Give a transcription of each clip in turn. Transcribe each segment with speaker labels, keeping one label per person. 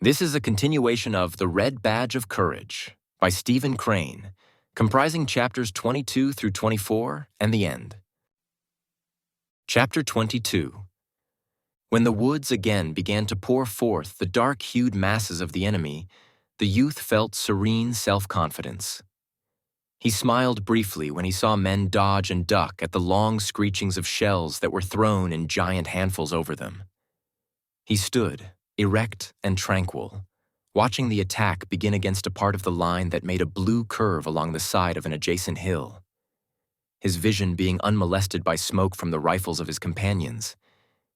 Speaker 1: This is a continuation of The Red Badge of Courage by Stephen Crane, comprising chapters 22 through 24 and the end. Chapter 22. When the woods again began to pour forth the dark-hued masses of the enemy, the youth felt serene self-confidence. He smiled briefly when he saw men dodge and duck at the long screechings of shells that were thrown in giant handfuls over them. He stood, erect and tranquil, watching the attack begin against a part of the line that made a blue curve along the side of an adjacent hill. His vision being unmolested by smoke from the rifles of his companions,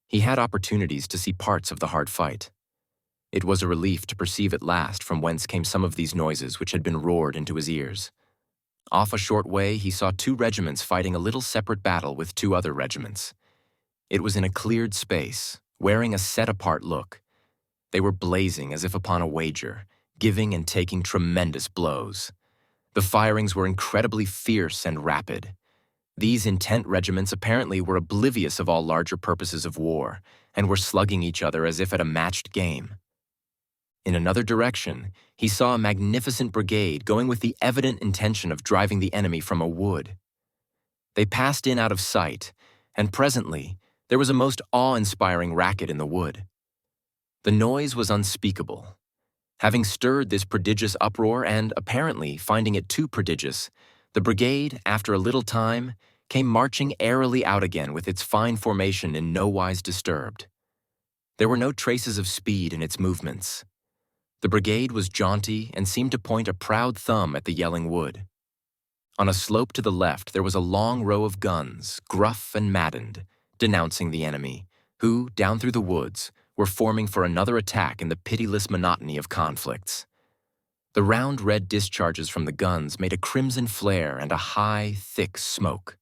Speaker 1: he had opportunities to see parts of the hard fight. It was a relief to perceive at last from whence came some of these noises which had been roared into his ears. Off a short way, he saw two regiments fighting a little separate battle with two other regiments. It was in a cleared space, wearing a set-apart look. They were blazing as if upon a wager, giving and taking tremendous blows. The firings were incredibly fierce and rapid. These intent regiments apparently were oblivious of all larger purposes of war, and were slugging each other as if at a matched game. In another direction, he saw a magnificent brigade going with the evident intention of driving the enemy from a wood. They passed in out of sight, and presently there was a most awe-inspiring racket in the wood. The noise was unspeakable. Having stirred this prodigious uproar and, apparently, finding it too prodigious, the brigade, after a little time, came marching airily out again with its fine formation in no wise disturbed. There were no traces of speed in its movements. The brigade was jaunty and seemed to point a proud thumb at the yelling wood. On a slope to the left there was a long row of guns, gruff and maddened, denouncing the enemy, who, down through the woods, were forming for another attack in the pitiless monotony of conflicts. The round red discharges from the guns made a crimson flare and a high, thick smoke.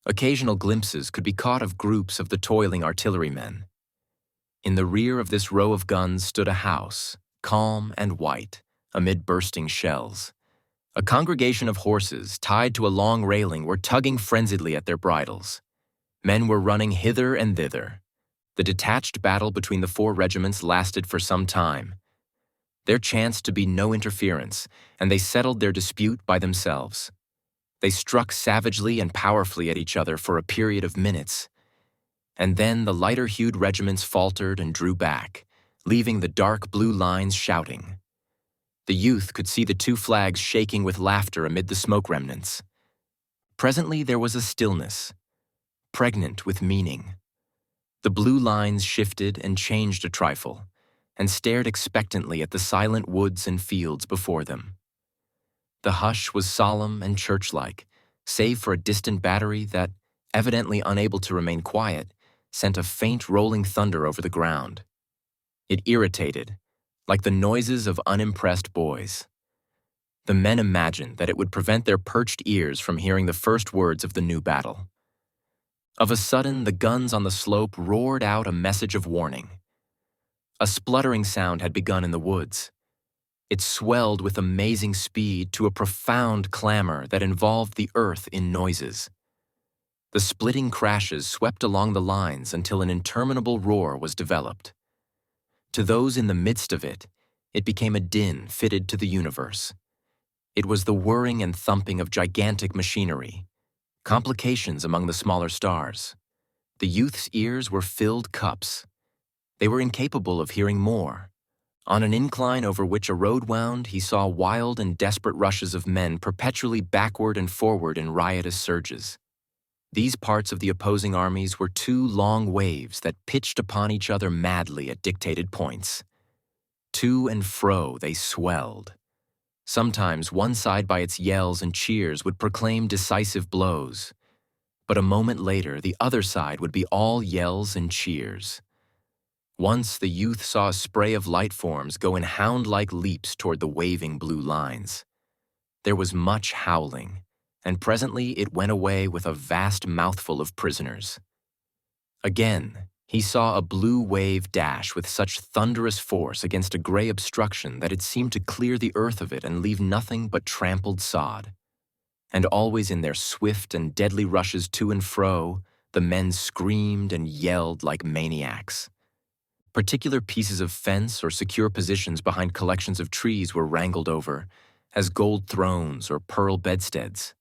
Speaker 1: Occasional glimpses could be caught of groups of the toiling artillerymen. In the rear of this row of guns stood a house, calm and white, amid bursting shells. A congregation of horses, tied to a long railing, were tugging frenziedly at their bridles. Men were running hither and thither. The detached battle between the four regiments lasted for some time. There chanced to be no interference, and they settled their dispute by themselves. They struck savagely and powerfully at each other for a period of minutes, and then the lighter-hued regiments faltered and drew back, leaving the dark blue lines shouting. The youth could see the two flags shaking with laughter amid the smoke remnants. Presently there was a stillness, pregnant with meaning. The blue lines shifted and changed a trifle, and stared expectantly at the silent woods and fields before them. The hush was solemn and church-like, save for a distant battery that, evidently unable to remain quiet, sent a faint rolling thunder over the ground. It irritated, like the noises of unimpressed boys. The men imagined that it would prevent their perched ears from hearing the first words of the new battle. Of a sudden, the guns on the slope roared out a message of warning. A spluttering sound had begun in the woods. It swelled with amazing speed to a profound clamor that involved the earth in noises. The splitting crashes swept along the lines until an interminable roar was developed. To those in the midst of it, it became a din fitted to the universe. It was the whirring and thumping of gigantic machinery, complications among the smaller stars. The youth's ears were filled cups. They were incapable of hearing more. On an incline over which a road wound, he saw wild and desperate rushes of men perpetually backward and forward in riotous surges. These parts of the opposing armies were two long waves that pitched upon each other madly at dictated points. To and fro they swelled. Sometimes one side by its yells and cheers would proclaim decisive blows, but a moment later the other side would be all yells and cheers. Once the youth saw a spray of light forms go in hound-like leaps toward the waving blue lines. There was much howling, and presently it went away with a vast mouthful of prisoners. Again, he saw a blue wave dash with such thunderous force against a gray obstruction that it seemed to clear the earth of it and leave nothing but trampled sod. And always in their swift and deadly rushes to and fro, the men screamed and yelled like maniacs. Particular pieces of fence or secure positions behind collections of trees were wrangled over, as gold thrones or pearl bedsteads.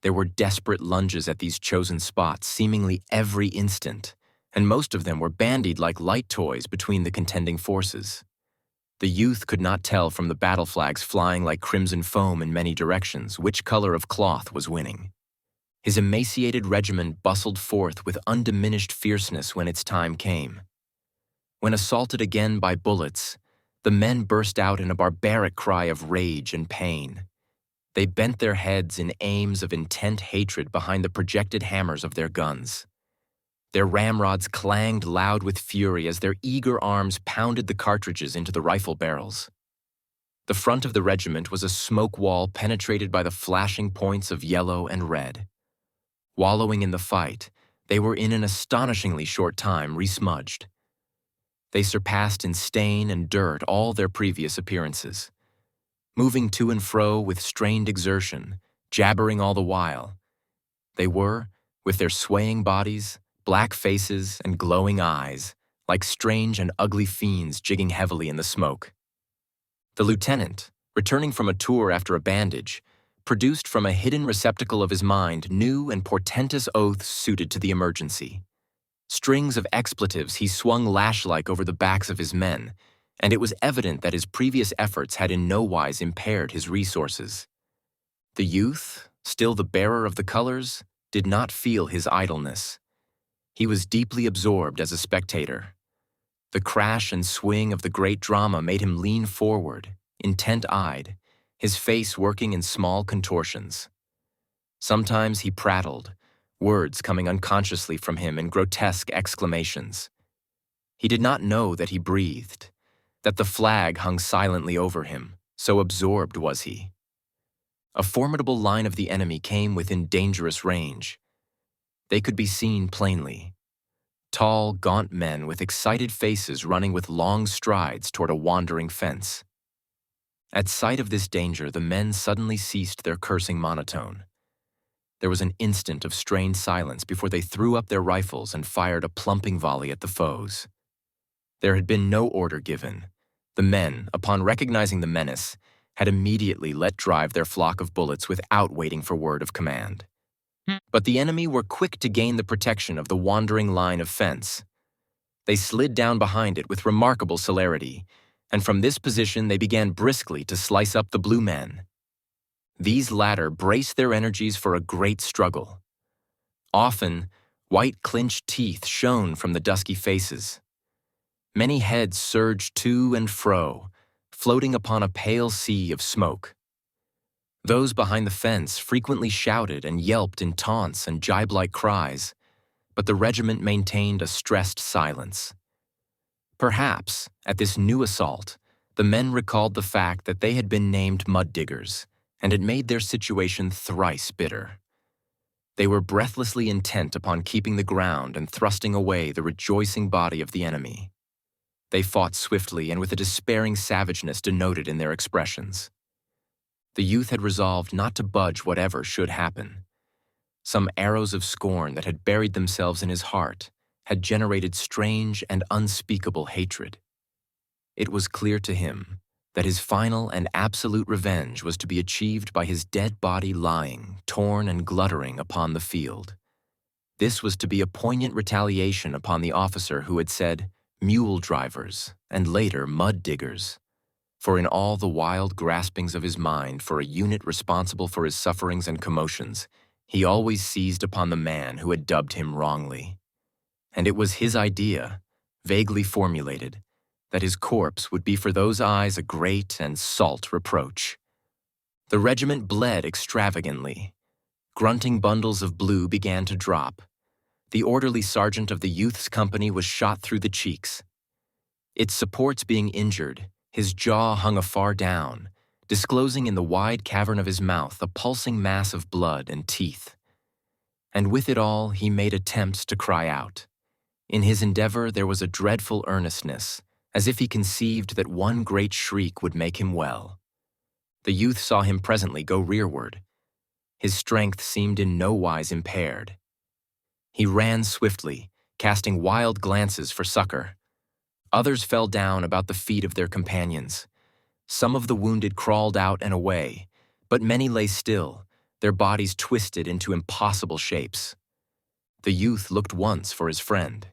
Speaker 1: There were desperate lunges at these chosen spots seemingly every instant, and most of them were bandied like light toys between the contending forces. The youth could not tell from the battle flags flying like crimson foam in many directions which color of cloth was winning. His emaciated regiment bustled forth with undiminished fierceness when its time came. When assaulted again by bullets, the men burst out in a barbaric cry of rage and pain. They bent their heads in aims of intent hatred behind the projected hammers of their guns. Their ramrods clanged loud with fury as their eager arms pounded the cartridges into the rifle barrels. The front of the regiment was a smoke wall penetrated by the flashing points of yellow and red. Wallowing in the fight, they were in an astonishingly short time resmudged. They surpassed in stain and dirt all their previous appearances. Moving to and fro with strained exertion, jabbering all the while, they were, with their swaying bodies, black faces, and glowing eyes, like strange and ugly fiends jigging heavily in the smoke. The lieutenant, returning from a tour after a bandage, produced from a hidden receptacle of his mind new and portentous oaths suited to the emergency. Strings of expletives he swung lash-like over the backs of his men, and it was evident that his previous efforts had in no wise impaired his resources. The youth, still the bearer of the colors, did not feel his idleness. He was deeply absorbed as a spectator. The crash and swing of the great drama made him lean forward, intent-eyed, his face working in small contortions. Sometimes he prattled, words coming unconsciously from him in grotesque exclamations. He did not know that he breathed, that the flag hung silently over him, so absorbed was he. A formidable line of the enemy came within dangerous range. They could be seen plainly. Tall, gaunt men with excited faces running with long strides toward a wandering fence. At sight of this danger, the men suddenly ceased their cursing monotone. There was an instant of strained silence before they threw up their rifles and fired a plumping volley at the foes. There had been no order given. The men, upon recognizing the menace, had immediately let drive their flock of bullets without waiting for word of command. But the enemy were quick to gain the protection of the wandering line of fence. They slid down behind it with remarkable celerity, and from this position they began briskly to slice up the blue men. These latter braced their energies for a great struggle. Often, white clinched teeth shone from the dusky faces. Many heads surged to and fro, floating upon a pale sea of smoke. Those behind the fence frequently shouted and yelped in taunts and jibe-like cries, but the regiment maintained a stressed silence. Perhaps, at this new assault, the men recalled the fact that they had been named mud diggers, and it made their situation thrice bitter. They were breathlessly intent upon keeping the ground and thrusting away the rejoicing body of the enemy. They fought swiftly and with a despairing savageness denoted in their expressions. The youth had resolved not to budge whatever should happen. Some arrows of scorn that had buried themselves in his heart had generated strange and unspeakable hatred. It was clear to him that his final and absolute revenge was to be achieved by his dead body lying, torn and gluttering upon the field. This was to be a poignant retaliation upon the officer who had said, "mule drivers," and later, "mud diggers." For in all the wild graspings of his mind for a unit responsible for his sufferings and commotions, he always seized upon the man who had dubbed him wrongly. And it was his idea, vaguely formulated, that his corpse would be for those eyes a great and salt reproach. The regiment bled extravagantly. Grunting bundles of blue began to drop. The orderly sergeant of the youth's company was shot through the cheeks. Its supports being injured, his jaw hung afar down, disclosing in the wide cavern of his mouth a pulsing mass of blood and teeth. And with it all, he made attempts to cry out. In his endeavor, there was a dreadful earnestness, as if he conceived that one great shriek would make him well. The youth saw him presently go rearward. His strength seemed in no wise impaired. He ran swiftly, casting wild glances for succor. Others fell down about the feet of their companions. Some of the wounded crawled out and away, but many lay still, their bodies twisted into impossible shapes. The youth looked once for his friend.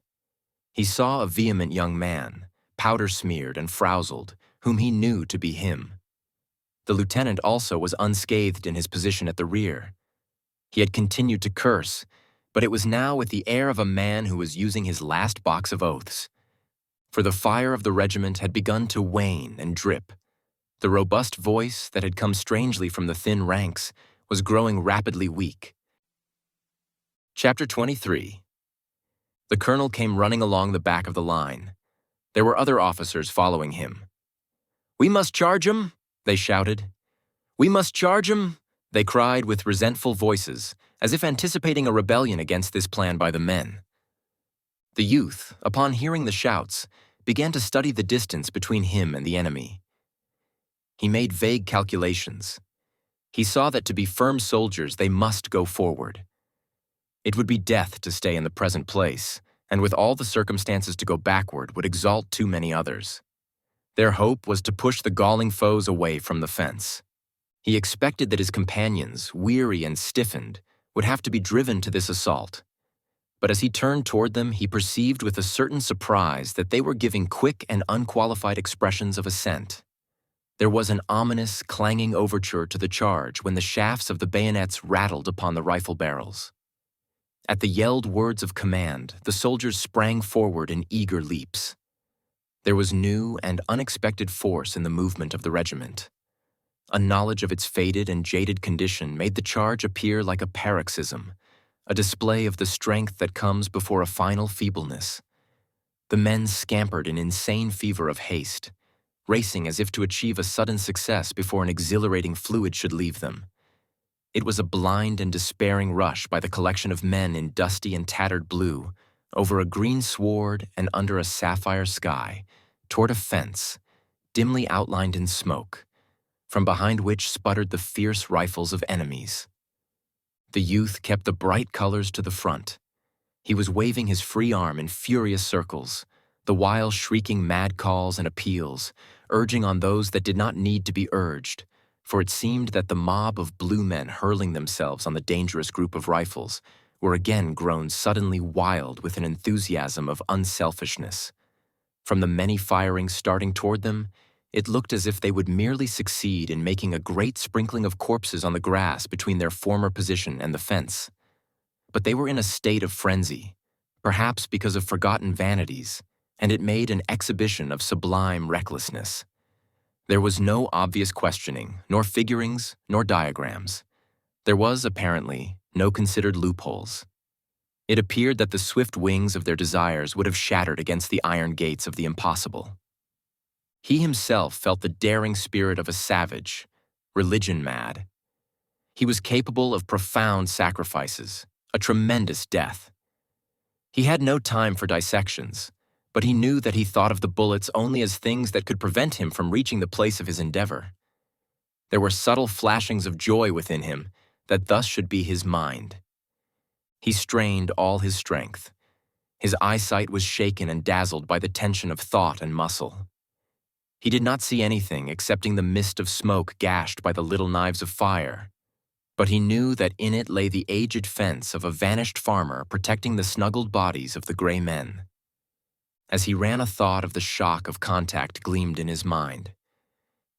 Speaker 1: He saw a vehement young man, powder-smeared and frowzled, whom he knew to be him. The lieutenant also was unscathed in his position at the rear. He had continued to curse, but it was now with the air of a man who was using his last box of oaths. For the fire of the regiment had begun to wane and drip. The robust voice that had come strangely from the thin ranks was growing rapidly weak. Chapter 23. The colonel came running along the back of the line. There were other officers following him. "We must charge 'em," they shouted. "We must charge 'em," they cried with resentful voices, as if anticipating a rebellion against this plan by the men. The youth, upon hearing the shouts, began to study the distance between him and the enemy. He made vague calculations. He saw that to be firm soldiers, they must go forward. It would be death to stay in the present place, and with all the circumstances to go backward would exalt too many others. Their hope was to push the galling foes away from the fence. He expected that his companions, weary and stiffened, would have to be driven to this assault. But as he turned toward them, he perceived with a certain surprise that they were giving quick and unqualified expressions of assent. There was an ominous, clanging overture to the charge when the shafts of the bayonets rattled upon the rifle barrels. At the yelled words of command, the soldiers sprang forward in eager leaps. There was new and unexpected force in the movement of the regiment. A knowledge of its faded and jaded condition made the charge appear like a paroxysm, a display of the strength that comes before a final feebleness. The men scampered in insane fever of haste, racing as if to achieve a sudden success before an exhilarating fluid should leave them. It was a blind and despairing rush by the collection of men in dusty and tattered blue, over a green sward and under a sapphire sky, toward a fence, dimly outlined in smoke, from behind which sputtered the fierce rifles of enemies. The youth kept the bright colors to the front. He was waving his free arm in furious circles, the while shrieking mad calls and appeals, urging on those that did not need to be urged, for it seemed that the mob of blue men hurling themselves on the dangerous group of rifles were again grown suddenly wild with an enthusiasm of unselfishness. From the many firings starting toward them, it looked as if they would merely succeed in making a great sprinkling of corpses on the grass between their former position and the fence. But they were in a state of frenzy, perhaps because of forgotten vanities, and it made an exhibition of sublime recklessness. There was no obvious questioning, nor figurings, nor diagrams. There was, apparently, no considered loopholes. It appeared that the swift wings of their desires would have shattered against the iron gates of the impossible. He himself felt the daring spirit of a savage, religion mad. He was capable of profound sacrifices, a tremendous death. He had no time for dissections, but he knew that he thought of the bullets only as things that could prevent him from reaching the place of his endeavor. There were subtle flashings of joy within him that thus should be his mind. He strained all his strength. His eyesight was shaken and dazzled by the tension of thought and muscle. He did not see anything excepting the mist of smoke gashed by the little knives of fire, but he knew that in it lay the aged fence of a vanished farmer protecting the snuggled bodies of the gray men. As he ran, a thought of the shock of contact gleamed in his mind.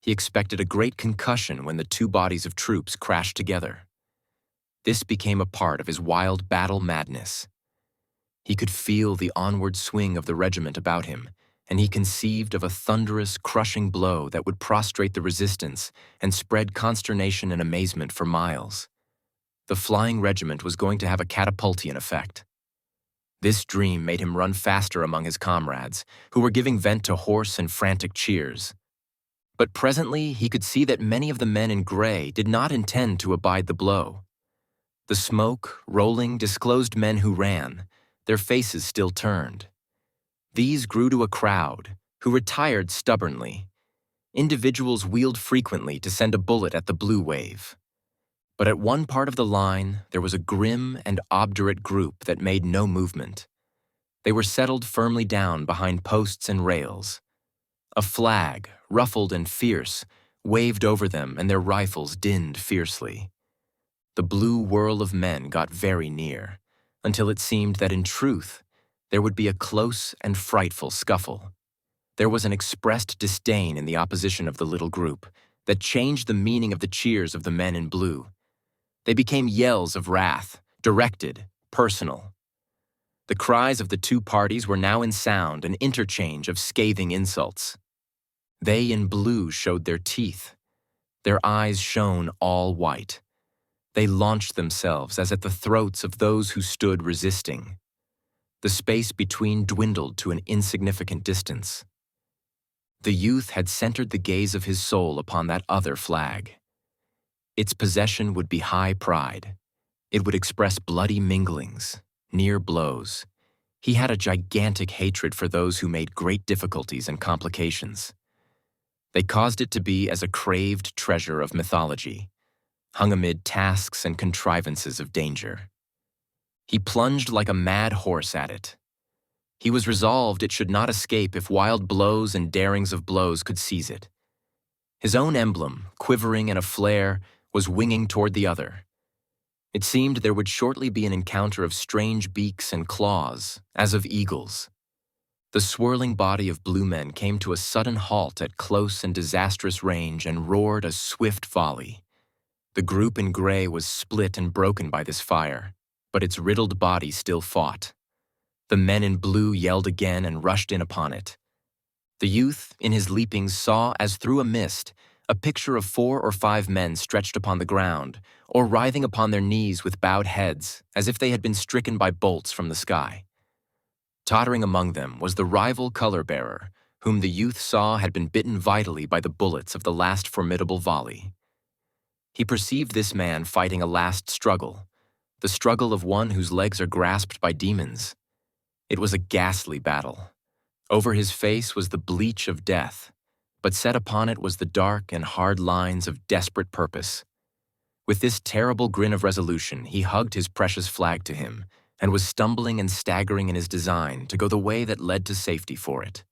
Speaker 1: He expected a great concussion when the two bodies of troops crashed together. This became a part of his wild battle madness. He could feel the onward swing of the regiment about him, and he conceived of a thunderous, crushing blow that would prostrate the resistance and spread consternation and amazement for miles. The flying regiment was going to have a catapultian effect. This dream made him run faster among his comrades, who were giving vent to hoarse and frantic cheers. But presently he could see that many of the men in gray did not intend to abide the blow. The smoke, rolling, disclosed men who ran, their faces still turned. These grew to a crowd, who retired stubbornly. Individuals wheeled frequently to send a bullet at the blue wave. But at one part of the line, there was a grim and obdurate group that made no movement. They were settled firmly down behind posts and rails. A flag, ruffled and fierce, waved over them, and their rifles dinned fiercely. The blue whirl of men got very near, until it seemed that in truth there would be a close and frightful scuffle. There was an expressed disdain in the opposition of the little group that changed the meaning of the cheers of the men in blue. They became yells of wrath, directed, personal. The cries of the two parties were now in sound, an interchange of scathing insults. They in blue showed their teeth. Their eyes shone all white. They launched themselves as at the throats of those who stood resisting. The space between dwindled to an insignificant distance. The youth had centered the gaze of his soul upon that other flag. Its possession would be high pride. It would express bloody minglings, near blows. He had a gigantic hatred for those who made great difficulties and complications. They caused it to be as a craved treasure of mythology, hung amid tasks and contrivances of danger. He plunged like a mad horse at it. He was resolved it should not escape if wild blows and darings of blows could seize it. His own emblem, quivering in a flare, was winging toward the other. It seemed there would shortly be an encounter of strange beaks and claws, as of eagles. The swirling body of blue men came to a sudden halt at close and disastrous range and roared a swift volley. The group in gray was split and broken by this fire, but its riddled body still fought. The men in blue yelled again and rushed in upon it. The youth, in his leapings, saw, as through a mist, a picture of 4 or 5 men stretched upon the ground, or writhing upon their knees with bowed heads, as if they had been stricken by bolts from the sky. Tottering among them was the rival color-bearer, whom the youth saw had been bitten vitally by the bullets of the last formidable volley. He perceived this man fighting a last struggle, the struggle of one whose legs are grasped by demons. It was a ghastly battle. Over his face was the bleach of death, but set upon it was the dark and hard lines of desperate purpose. With this terrible grin of resolution, he hugged his precious flag to him, and was stumbling and staggering in his design to go the way that led to safety for it.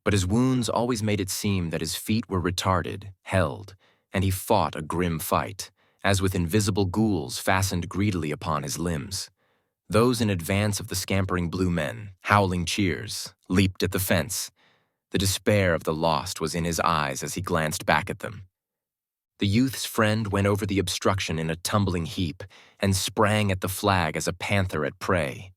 Speaker 1: But his wounds always made it seem that his feet were retarded, held, and he fought a grim fight, as with invisible ghouls fastened greedily upon his limbs. Those in advance of the scampering blue men, howling cheers, leaped at the fence. The despair of the lost was in his eyes as he glanced back at them. The youth's friend went over the obstruction in a tumbling heap and sprang at the flag as a panther at prey.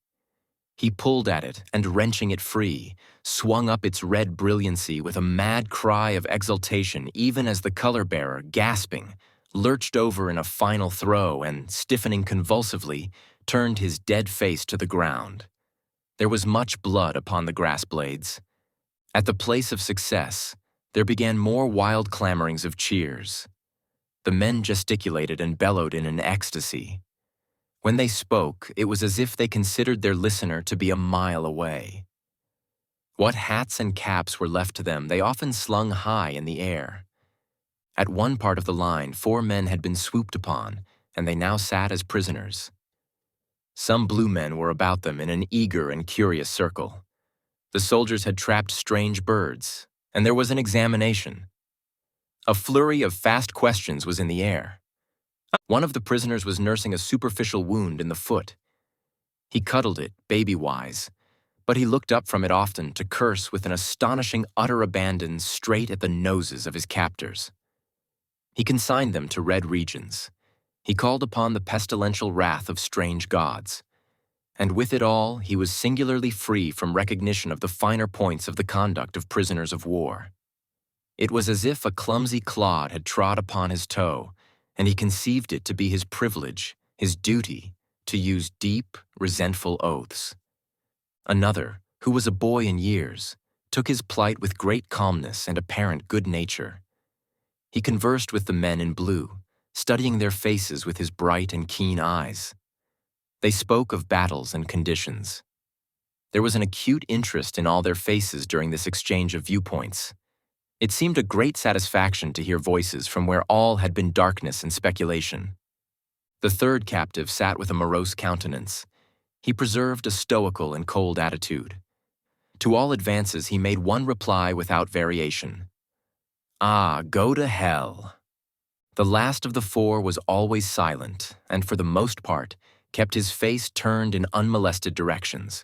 Speaker 1: He pulled at it and, wrenching it free, swung up its red brilliancy with a mad cry of exultation, even as the color-bearer, gasping, lurched over in a final throw and, stiffening convulsively, turned his dead face to the ground. There was much blood upon the grass blades. At the place of success, there began more wild clamorings of cheers. The men gesticulated and bellowed in an ecstasy. When they spoke, it was as if they considered their listener to be a mile away. What hats and caps were left to them they often slung high in the air. At one part of the line, 4 men had been swooped upon, and they now sat as prisoners. Some blue men were about them in an eager and curious circle. The soldiers had trapped strange birds, and there was an examination. A flurry of fast questions was in the air. One of the prisoners was nursing a superficial wound in the foot. He cuddled it, baby-wise, but he looked up from it often to curse with an astonishing utter abandon straight at the noses of his captors. He consigned them to red regions. He called upon the pestilential wrath of strange gods. And with it all, he was singularly free from recognition of the finer points of the conduct of prisoners of war. It was as if a clumsy clod had trod upon his toe, and he conceived it to be his privilege, his duty, to use deep, resentful oaths. Another, who was a boy in years, took his plight with great calmness and apparent good nature. He conversed with the men in blue, studying their faces with his bright and keen eyes. They spoke of battles and conditions. There was an acute interest in all their faces during this exchange of viewpoints. It seemed a great satisfaction to hear voices from where all had been darkness and speculation. The third captive sat with a morose countenance. He preserved a stoical and cold attitude. To all advances he made one reply without variation. "Ah, go to hell." The last of the four was always silent, and for the most part, kept his face turned in unmolested directions.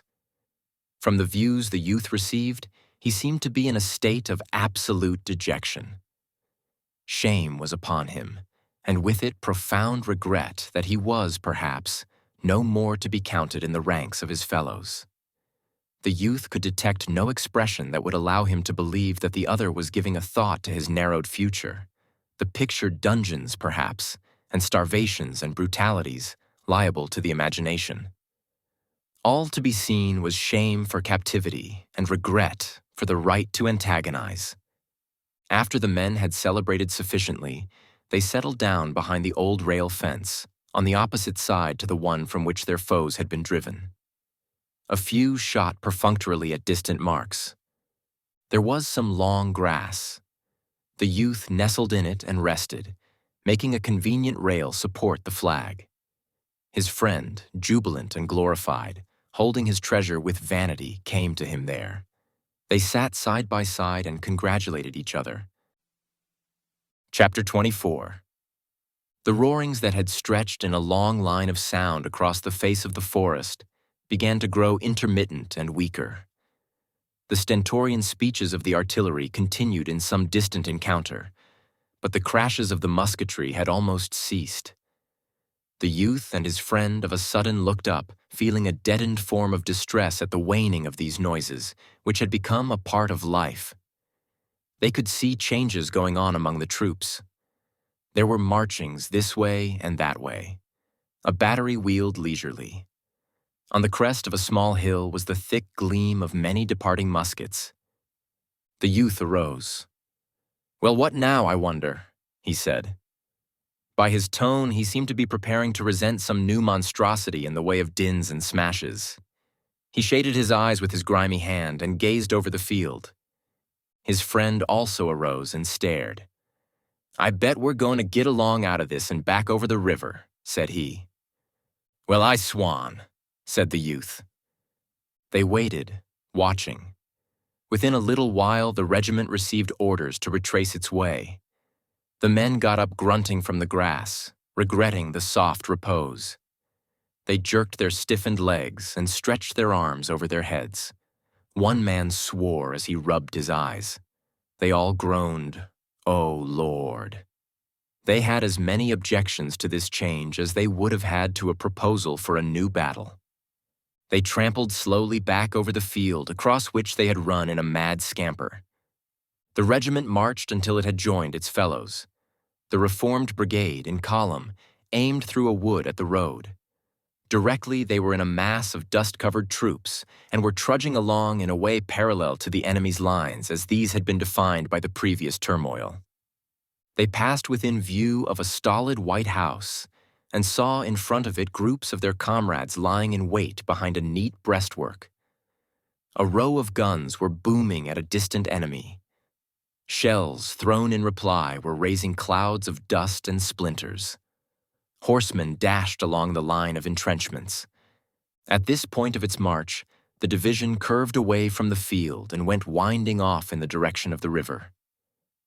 Speaker 1: From the views the youth received, he seemed to be in a state of absolute dejection. Shame was upon him, and with it profound regret that he was, perhaps, no more to be counted in the ranks of his fellows. The youth could detect no expression that would allow him to believe that the other was giving a thought to his narrowed future, the pictured dungeons, perhaps, and starvations and brutalities liable to the imagination. All to be seen was shame for captivity and regret for the right to antagonize. After the men had celebrated sufficiently, they settled down behind the old rail fence, on the opposite side to the one from which their foes had been driven. A few shot perfunctorily at distant marks. There was some long grass. The youth nestled in it and rested, making a convenient rail support the flag. His friend, jubilant and glorified, holding his treasure with vanity, came to him there. They sat side by side and congratulated each other. Chapter 24. The roarings that had stretched in a long line of sound across the face of the forest began to grow intermittent and weaker. The stentorian speeches of the artillery continued in some distant encounter, but the crashes of the musketry had almost ceased. The youth and his friend of a sudden looked up, feeling a deadened form of distress at the waning of these noises, which had become a part of life. They could see changes going on among the troops. There were marchings this way and that way. A battery wheeled leisurely. On the crest of a small hill was the thick gleam of many departing muskets. The youth arose. "Well, what now, I wonder?" he said. By his tone, he seemed to be preparing to resent some new monstrosity in the way of dins and smashes. He shaded his eyes with his grimy hand and gazed over the field. His friend also arose and stared. "I bet we're going to get along out of this and back over the river," said he. "Well, I swan," said the youth. They waited, watching. Within a little while, the regiment received orders to retrace its way. The men got up grunting from the grass, regretting the soft repose. They jerked their stiffened legs and stretched their arms over their heads. One man swore as he rubbed his eyes. They all groaned, "Oh, Lord." They had as many objections to this change as they would have had to a proposal for a new battle. They trampled slowly back over the field across which they had run in a mad scamper. The regiment marched until it had joined its fellows. The reformed brigade, in column, aimed through a wood at the road. Directly they were in a mass of dust-covered troops and were trudging along in a way parallel to the enemy's lines as these had been defined by the previous turmoil. They passed within view of a stolid white house and saw in front of it groups of their comrades lying in wait behind a neat breastwork. A row of guns were booming at a distant enemy. Shells thrown in reply were raising clouds of dust and splinters. Horsemen dashed along the line of entrenchments. At this point of its march, the division curved away from the field and went winding off in the direction of the river.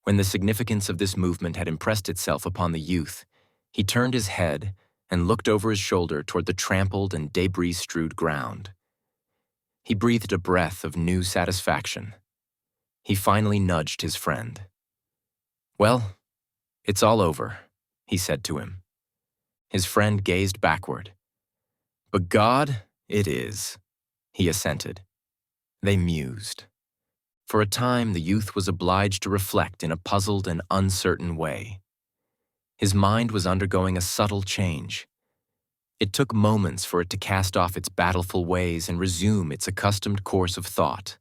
Speaker 1: When the significance of this movement had impressed itself upon the youth, he turned his head and looked over his shoulder toward the trampled and debris-strewed ground. He breathed a breath of new satisfaction. He finally nudged his friend. "Well, it's all over," he said to him. His friend gazed backward. "B'God, it is," he assented. They mused. For a time, the youth was obliged to reflect in a puzzled and uncertain way. His mind was undergoing a subtle change. It took moments for it to cast off its battleful ways and resume its accustomed course of thought.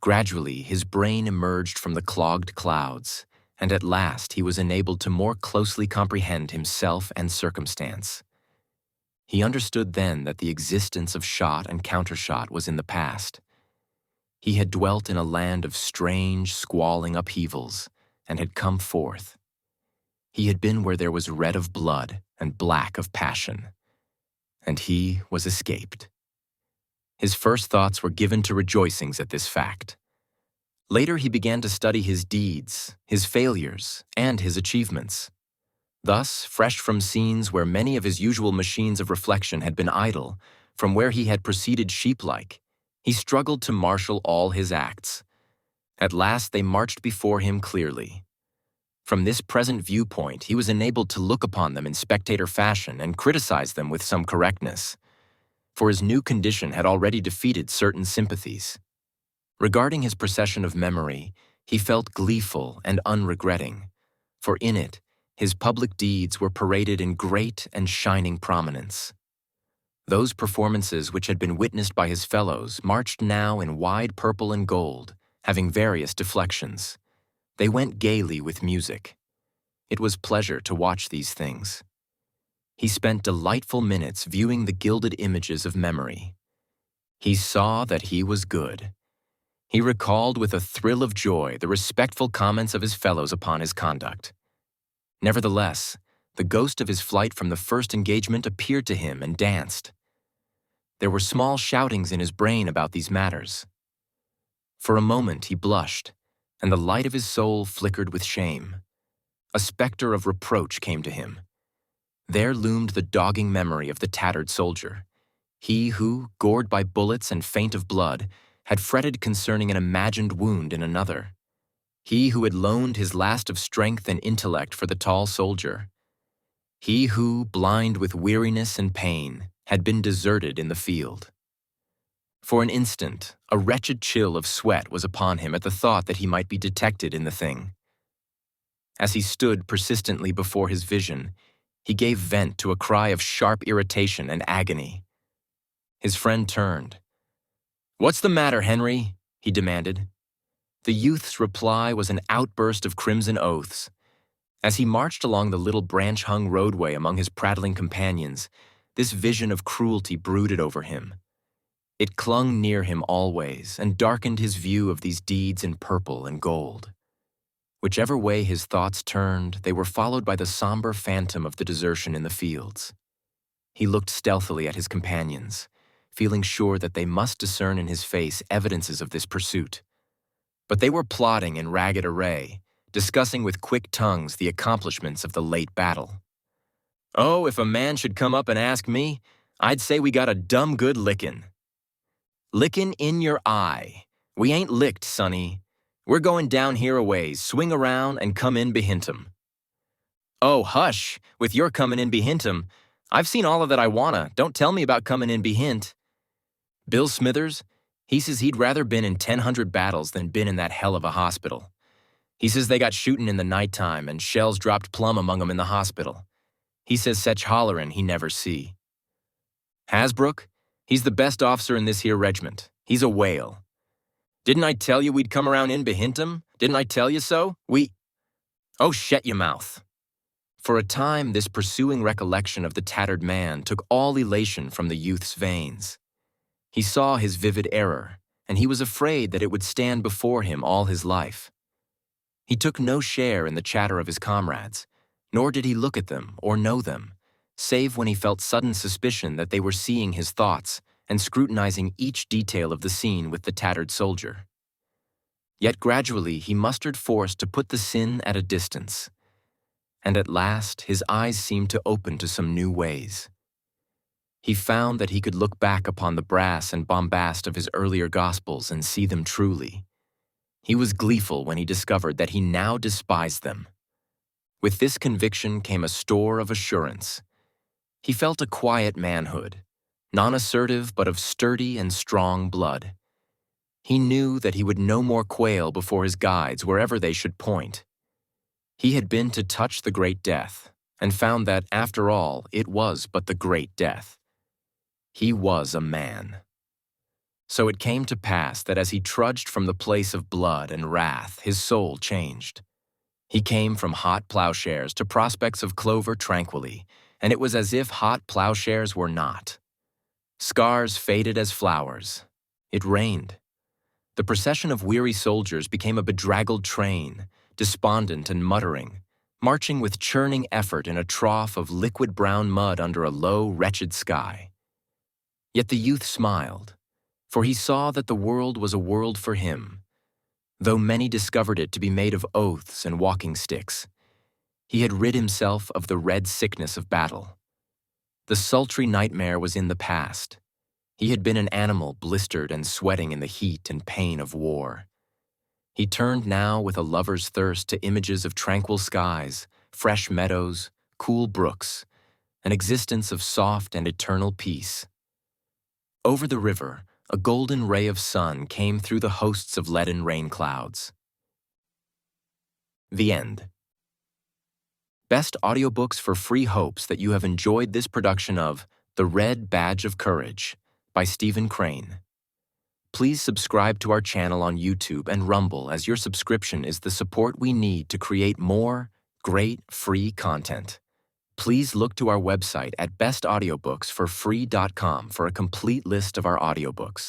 Speaker 1: Gradually, his brain emerged from the clogged clouds, and at last he was enabled to more closely comprehend himself and circumstance. He understood then that the existence of shot and countershot was in the past. He had dwelt in a land of strange, squalling upheavals, and had come forth. He had been where there was red of blood and black of passion, and he was escaped. His first thoughts were given to rejoicings at this fact. Later he began to study his deeds, his failures, and his achievements. Thus, fresh from scenes where many of his usual machines of reflection had been idle, from where he had proceeded sheep-like, he struggled to marshal all his acts. At last they marched before him clearly. From this present viewpoint, he was enabled to look upon them in spectator fashion and criticize them with some correctness, for his new condition had already defeated certain sympathies. Regarding his procession of memory, he felt gleeful and unregretting, for in it, his public deeds were paraded in great and shining prominence. Those performances which had been witnessed by his fellows marched now in wide purple and gold, having various deflections. They went gaily with music. It was pleasure to watch these things. He spent delightful minutes viewing the gilded images of memory. He saw that he was good. He recalled with a thrill of joy the respectful comments of his fellows upon his conduct. Nevertheless, the ghost of his flight from the first engagement appeared to him and danced. There were small shoutings in his brain about these matters. For a moment he blushed, and the light of his soul flickered with shame. A specter of reproach came to him. There loomed the dogging memory of the tattered soldier, he who, gored by bullets and faint of blood, had fretted concerning an imagined wound in another. He who had loaned his last of strength and intellect for the tall soldier. He who, blind with weariness and pain, had been deserted in the field. For an instant, a wretched chill of sweat was upon him at the thought that he might be detected in the thing. As he stood persistently before his vision, he gave vent to a cry of sharp irritation and agony. His friend turned. "What's the matter, Henry?" he demanded. The youth's reply was an outburst of crimson oaths. As he marched along the little branch-hung roadway among his prattling companions, this vision of cruelty brooded over him. It clung near him always and darkened his view of these deeds in purple and gold. Whichever way his thoughts turned, they were followed by the somber phantom of the desertion in the fields. He looked stealthily at his companions, feeling sure that they must discern in his face evidences of this pursuit. But they were plotting in ragged array, discussing with quick tongues the accomplishments of the late battle. "Oh, if a man should come up and ask me, I'd say we got a dumb good lickin'." "Lickin' in your eye. We ain't licked, sonny. We're going down here a ways, swing around, and come in behint 'em." "Oh, hush, with your comin' in behint 'em. I've seen all of that I wanna. Don't tell me about comin' in behint. Bill Smithers, he says he'd rather been in 1,000 battles than been in that hell of a hospital. He says they got shootin' in the nighttime and shells dropped plumb among 'em in the hospital. He says sech hollerin' he never see. Hasbrook, he's the best officer in this here regiment. He's a whale. Didn't I tell you we'd come around in behint 'em? Didn't I tell you so? Oh, shet your mouth." For a time, this pursuing recollection of the tattered man took all elation from the youth's veins. He saw his vivid error, and he was afraid that it would stand before him all his life. He took no share in the chatter of his comrades, nor did he look at them or know them, save when he felt sudden suspicion that they were seeing his thoughts and scrutinizing each detail of the scene with the tattered soldier. Yet gradually he mustered force to put the sin at a distance, and at last his eyes seemed to open to some new ways. He found that he could look back upon the brass and bombast of his earlier Gospels and see them truly. He was gleeful when he discovered that he now despised them. With this conviction came a store of assurance. He felt a quiet manhood, non-assertive but of sturdy and strong blood. He knew that he would no more quail before his guides wherever they should point. He had been to touch the great death, and found that, after all, it was but the great death. He was a man. So it came to pass that as he trudged from the place of blood and wrath, his soul changed. He came from hot plowshares to prospects of clover tranquilly, and it was as if hot plowshares were not. Scars faded as flowers. It rained. The procession of weary soldiers became a bedraggled train, despondent and muttering, marching with churning effort in a trough of liquid brown mud under a low, wretched sky. Yet the youth smiled. For he saw that the world was a world for him, though many discovered it to be made of oaths and walking sticks. He had rid himself of the red sickness of battle. The sultry nightmare was in the past. He had been an animal blistered and sweating in the heat and pain of war. He turned now with a lover's thirst to images of tranquil skies, fresh meadows, cool brooks, an existence of soft and eternal peace. Over the river, a golden ray of sun came through the hosts of leaden rain clouds. The end. Best audiobooks for free hopes that you have enjoyed this production of The Red Badge of Courage by Stephen Crane. Please subscribe to our channel on YouTube and Rumble, as your subscription is the support we need to create more great free content. Please look to our website at bestaudiobooksforfree.com for a complete list of our audiobooks.